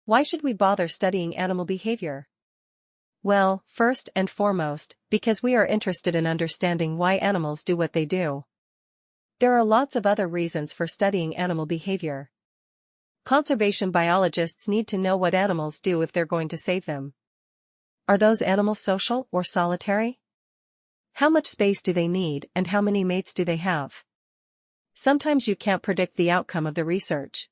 Why should we bother studying animal behavior? Well, first and foremost, because we are interested in understanding why animals do what they do. There are lots of other reasons for studying animal behavior. Conservation biologists need to know what animals do if they're going to save them. Are those animals social or solitary? How much space do they need and how many mates do they have? Sometimes you can't predict the outcome of the research.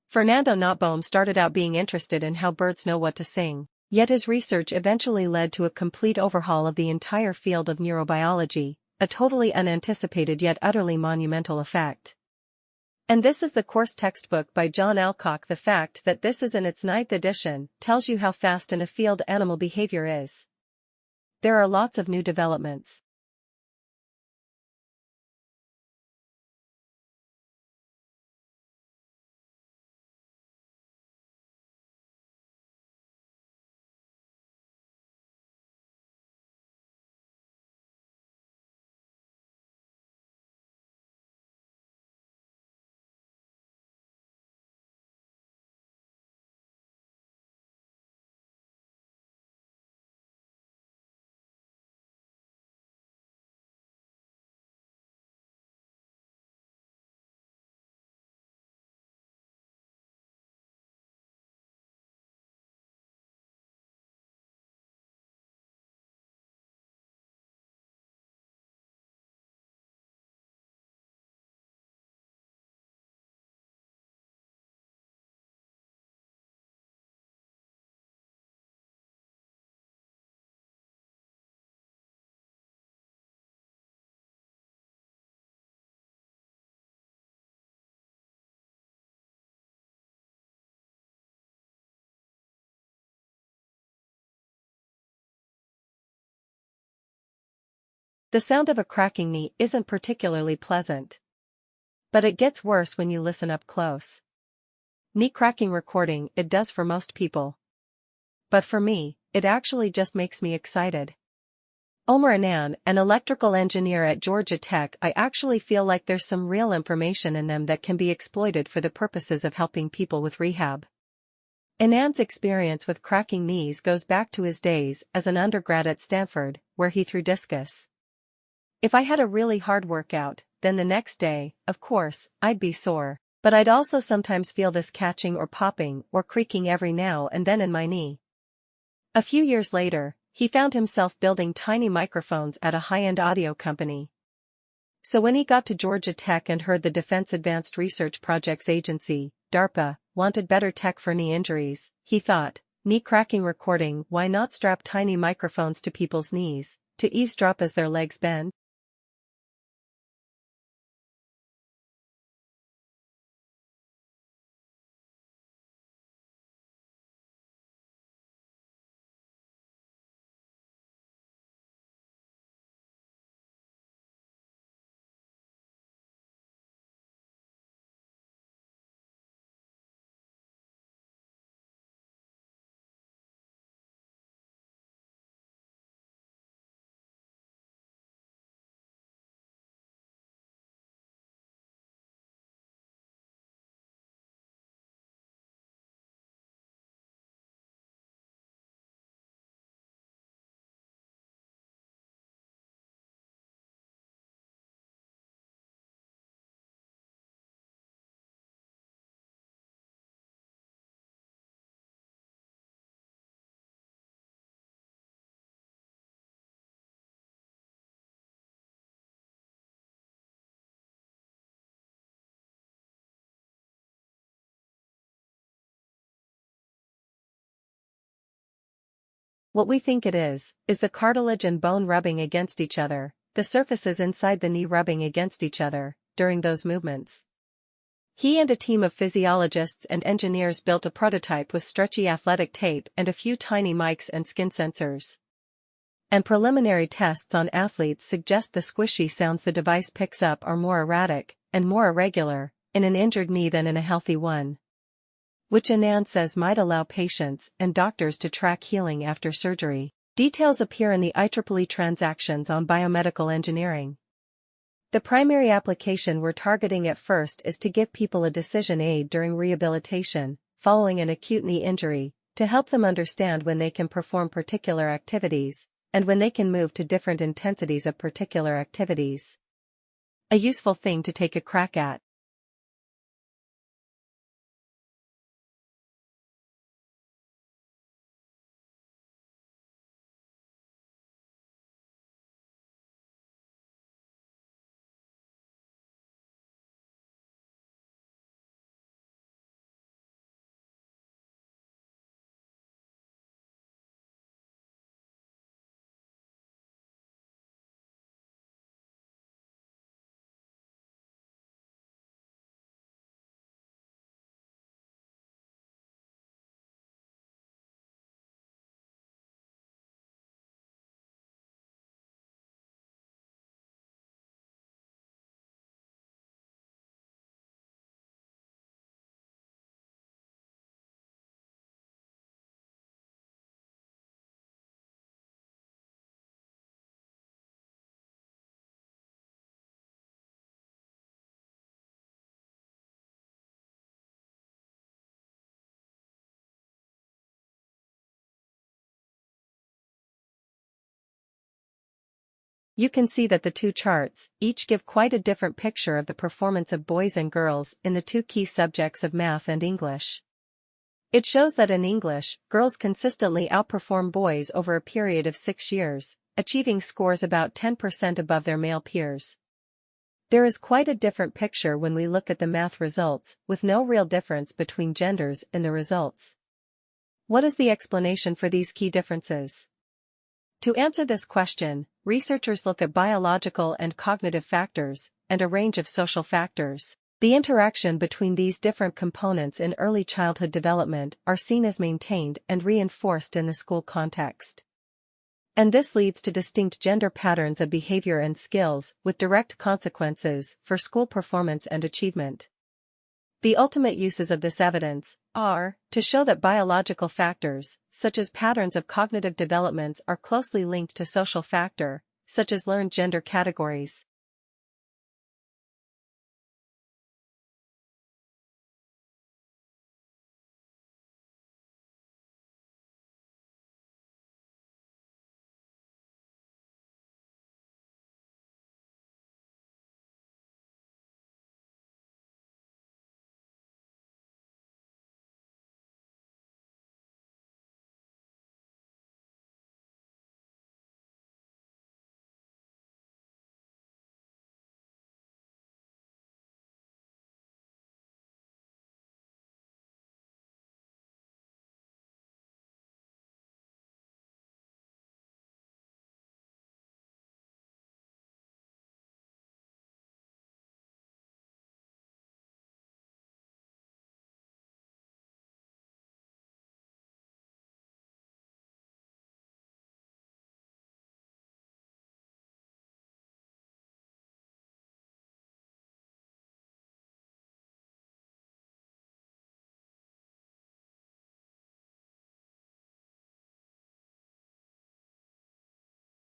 Fernando Notboom started out being interested in how birds know what to sing, yet his research eventually led to a complete overhaul of the entire field of neurobiology, a totally unanticipated yet utterly monumental effect. And this is the course textbook by John Alcock. The fact that this is in its 9th edition tells you how fast in a field animal behavior is. There are lots of new developments. The sound of a cracking knee isn't particularly pleasant. But it gets worse when you listen up close. Knee cracking recording, it does for most people. But for me, it actually just makes me excited. Omer Annan, an electrical engineer at Georgia Tech, I actually feel like there's some real information in them that can be exploited for the purposes of helping people with rehab. Annan's experience with cracking knees goes back to his days as an undergrad at Stanford, where he threw discus. If I had a really hard workout, then the next day, of course, I'd be sore, but I'd also sometimes feel this catching or popping or creaking every now and then in my knee. A few years later, he found himself building tiny microphones at a high-end audio company. So when he got to Georgia Tech and heard the Defense Advanced Research Projects Agency, DARPA, wanted better tech for knee injuries, he thought, knee cracking recording, why not strap tiny microphones to people's knees, to eavesdrop as their legs bend? What we think it is the cartilage and bone rubbing against each other, the surfaces inside the knee rubbing against each other, during those movements. He and a team of physiologists and engineers built a prototype with stretchy athletic tape and a few tiny mics and skin sensors. And preliminary tests on athletes suggest the squishy sounds the device picks up are more erratic, and more irregular, in an injured knee than in a healthy one. Which Anand says might allow patients and doctors to track healing after surgery. Details appear in the IEEE Transactions on Biomedical Engineering. The primary application we're targeting at first is to give people a decision aid during rehabilitation, following an acute knee injury, to help them understand when they can perform particular activities, and when they can move to different intensities of particular activities. A useful thing to take a crack at. You can see that the two charts each give quite a different picture of the performance of boys and girls in the two key subjects of math and English. It shows that in English, girls consistently outperform boys over a period of 6 years, achieving scores about 10% above their male peers. There is quite a different picture when we look at the math results, with no real difference between genders in the results. What is the explanation for these key differences? To answer this question, researchers look at biological and cognitive factors, and a range of social factors. The interaction between these different components in early childhood development are seen as maintained and reinforced in the school context. And this leads to distinct gender patterns of behavior and skills, with direct consequences for school performance and achievement. The ultimate uses of this evidence are to show that biological factors, such as patterns of cognitive developments, are closely linked to social factor, such as learned gender categories.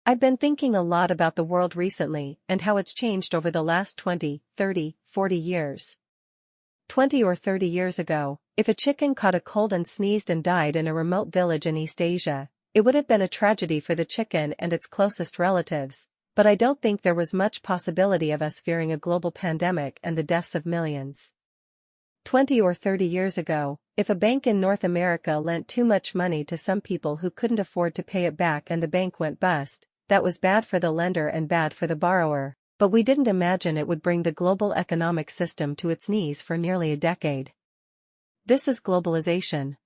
I've been thinking a lot about the world recently and how it's changed over the last 20, 30, 40 years. 20 or 30 years ago, if a chicken caught a cold and sneezed and died in a remote village in East Asia, it would have been a tragedy for the chicken and its closest relatives, but I don't think there was much possibility of us fearing a global pandemic and the deaths of millions. 20 or 30 years ago, if a bank in North America lent too much money to some people who couldn't afford to pay it back and the bank went bust, that was bad for the lender and bad for the borrower, but we didn't imagine it would bring the global economic system to its knees for nearly a decade. This is globalization.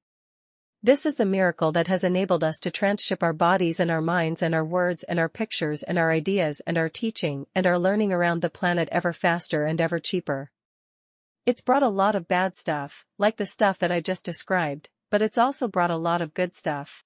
This is the miracle that has enabled us to transship our bodies and our minds and our words and our pictures and our ideas and our teaching and our learning around the planet ever faster and ever cheaper. It's brought a lot of bad stuff, like the stuff that I just described, but it's also brought a lot of good stuff.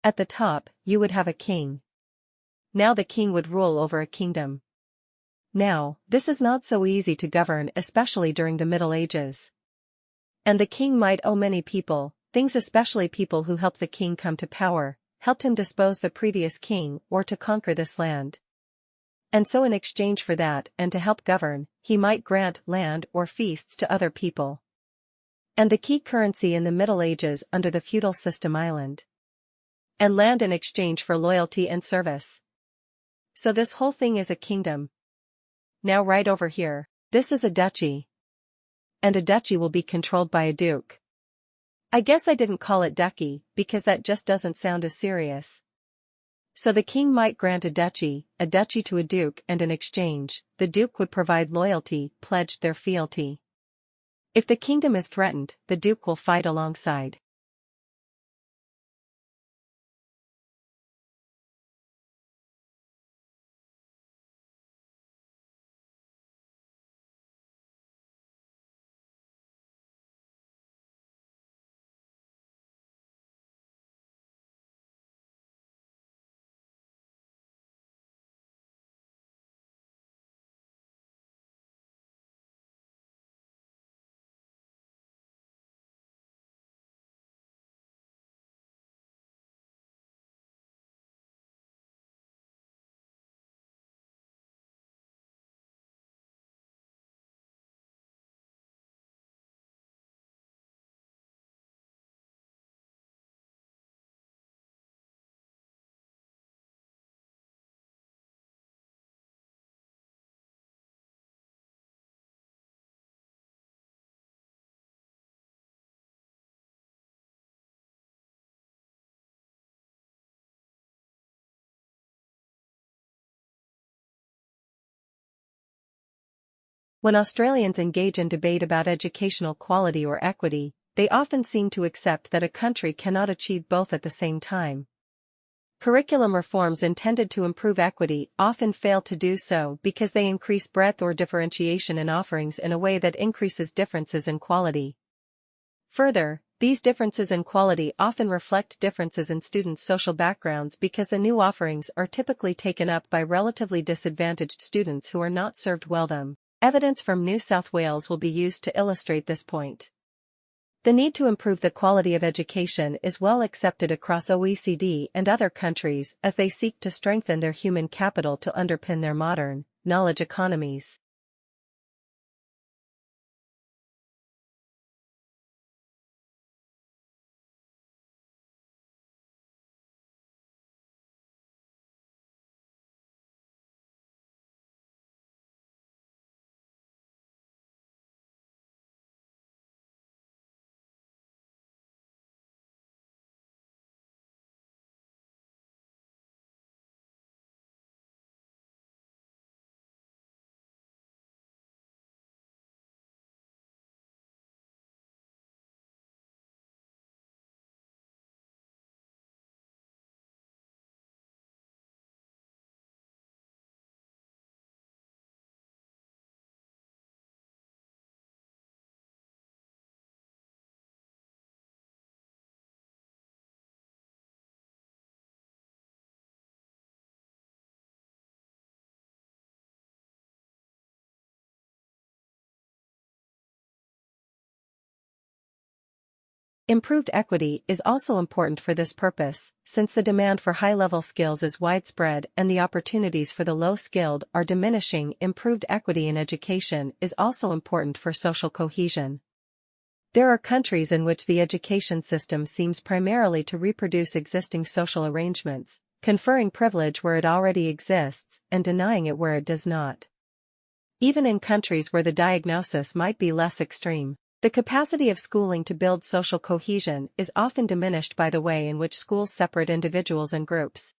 At the top, you would have a king. Now the king would rule over a kingdom. Now, this is not so easy to govern, especially during the Middle Ages. And the king might owe many people, things, especially people who helped the king come to power, helped him depose the previous king or to conquer this land. And so in exchange for that and to help govern, he might grant land or feasts to other people. And the key currency in the Middle Ages under the feudal system, island and land in exchange for loyalty and service. So this whole thing is a kingdom. Now right over here, this is a duchy. And a duchy will be controlled by a duke. I guess I didn't call it duchy, because that just doesn't sound as serious. So the king might grant a duchy to a duke, and in exchange, the duke would provide loyalty, pledged their fealty. If the kingdom is threatened, the duke will fight alongside. When Australians engage in debate about educational quality or equity, they often seem to accept that a country cannot achieve both at the same time. Curriculum reforms intended to improve equity often fail to do so because they increase breadth or differentiation in offerings in a way that increases differences in quality. Further, these differences in quality often reflect differences in students' social backgrounds because the new offerings are typically taken up by relatively disadvantaged students who are not served well them. Evidence from New South Wales will be used to illustrate this point. The need to improve the quality of education is well accepted across OECD and other countries as they seek to strengthen their human capital to underpin their modern, knowledge economies. Improved equity is also important for this purpose, since the demand for high-level skills is widespread and the opportunities for the low-skilled are diminishing. Improved equity in education is also important for social cohesion. There are countries in which the education system seems primarily to reproduce existing social arrangements, conferring privilege where it already exists and denying it where it does not. Even in countries where the diagnosis might be less extreme, the capacity of schooling to build social cohesion is often diminished by the way in which schools separate individuals and groups.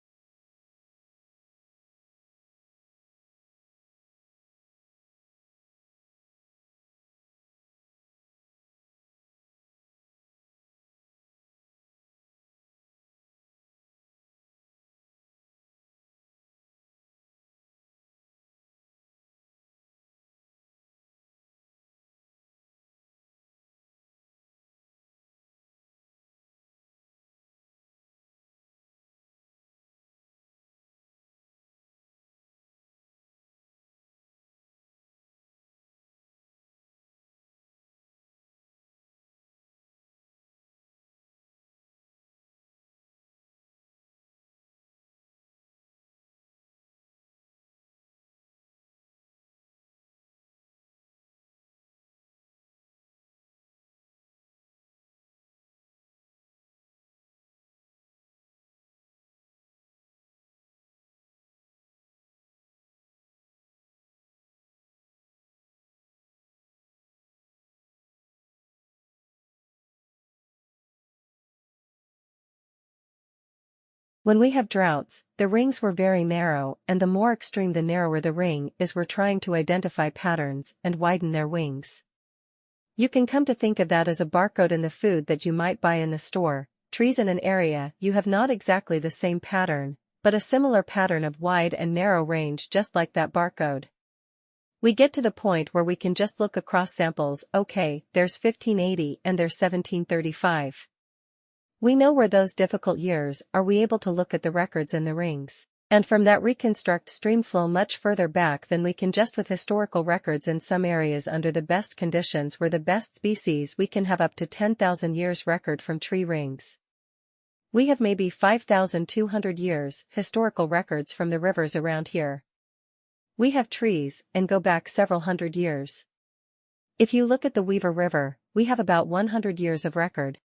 When we have droughts, the rings were very narrow, and the more extreme the narrower the ring is, we're trying to identify patterns and widen their wings. You can come to think of that as a barcode in the food that you might buy in the store. Trees in an area, you have not exactly the same pattern, but a similar pattern of wide and narrow range, just like that barcode. We get to the point where we can just look across samples. Okay, there's 1580 and there's 1735. We know where those difficult years are. We able to look at the records in the rings, and from that reconstruct stream flow much further back than we can just with historical records. In some areas under the best conditions where the best species, we can have up to 10,000 years record from tree rings. We have maybe 5,200 years historical records from the rivers around here. We have trees and go back several hundred years. If you look at the Weaver River, we have about 100 years of record.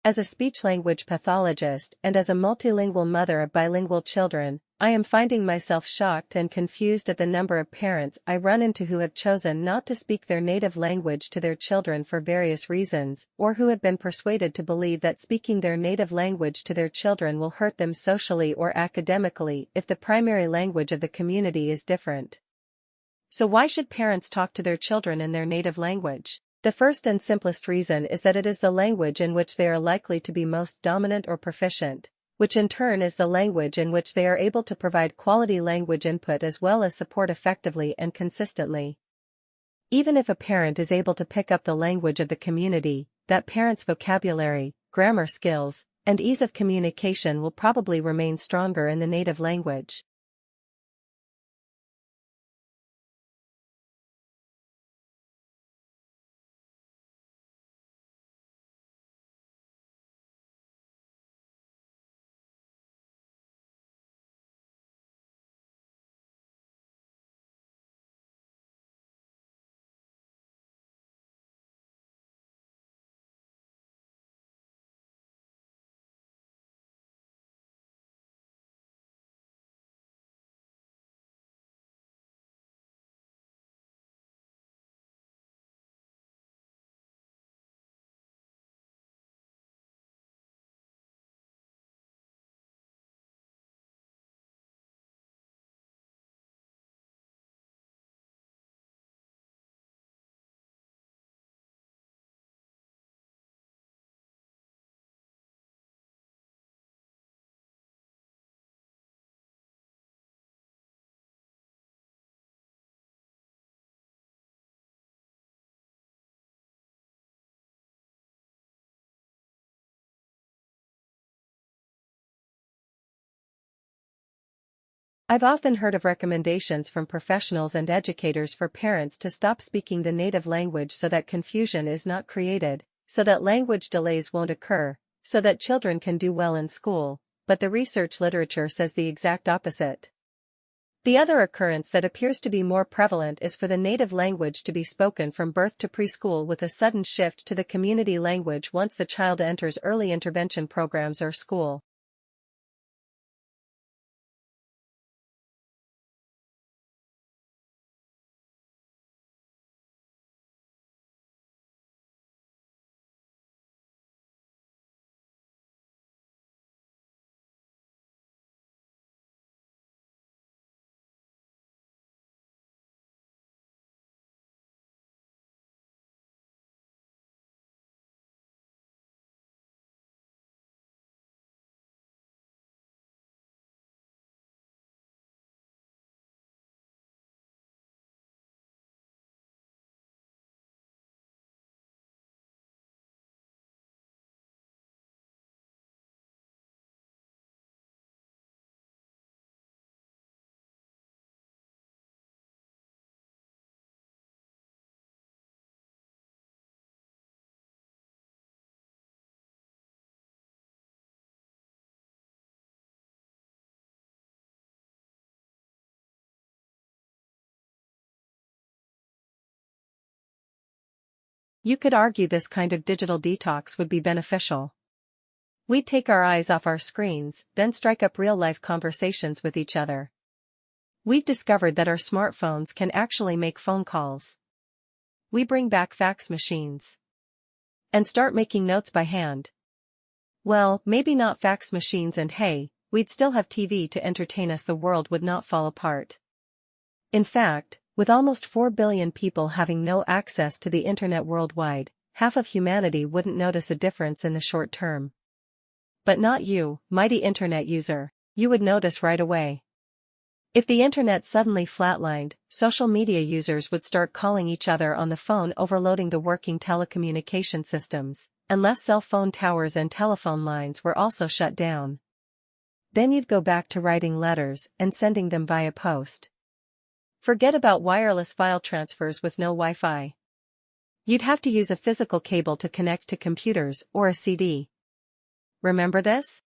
As a speech-language pathologist and as a multilingual mother of bilingual children, I am finding myself shocked and confused at the number of parents I run into who have chosen not to speak their native language to their children for various reasons, or who have been persuaded to believe that speaking their native language to their children will hurt them socially or academically if the primary language of the community is different. So why should parents talk to their children in their native language? The first and simplest reason is that it is the language in which they are likely to be most dominant or proficient, which in turn is the language in which they are able to provide quality language input as well as support effectively and consistently. Even if a parent is able to pick up the language of the community, that parent's vocabulary, grammar skills, and ease of communication will probably remain stronger in the native language. I've often heard of recommendations from professionals and educators for parents to stop speaking the native language so that confusion is not created, so that language delays won't occur, so that children can do well in school, but the research literature says the exact opposite. The other occurrence that appears to be more prevalent is for the native language to be spoken from birth to preschool with a sudden shift to the community language once the child enters early intervention programs or school. You could argue this kind of digital detox would be beneficial. We'd take our eyes off our screens, then strike up real-life conversations with each other. We've discovered that our smartphones can actually make phone calls. We bring back fax machines. And start making notes by hand. Well, maybe not fax machines, and hey, we'd still have TV to entertain us. The world would not fall apart. In fact, with almost 4 billion people having no access to the internet worldwide, half of humanity wouldn't notice a difference in the short term. But not you, mighty internet user. You would notice right away. If the internet suddenly flatlined, social media users would start calling each other on the phone, overloading the working telecommunication systems, unless cell phone towers and telephone lines were also shut down. Then you'd go back to writing letters and sending them via post. Forget about wireless file transfers with no Wi-Fi. You'd have to use a physical cable to connect to computers or a CD. Remember this?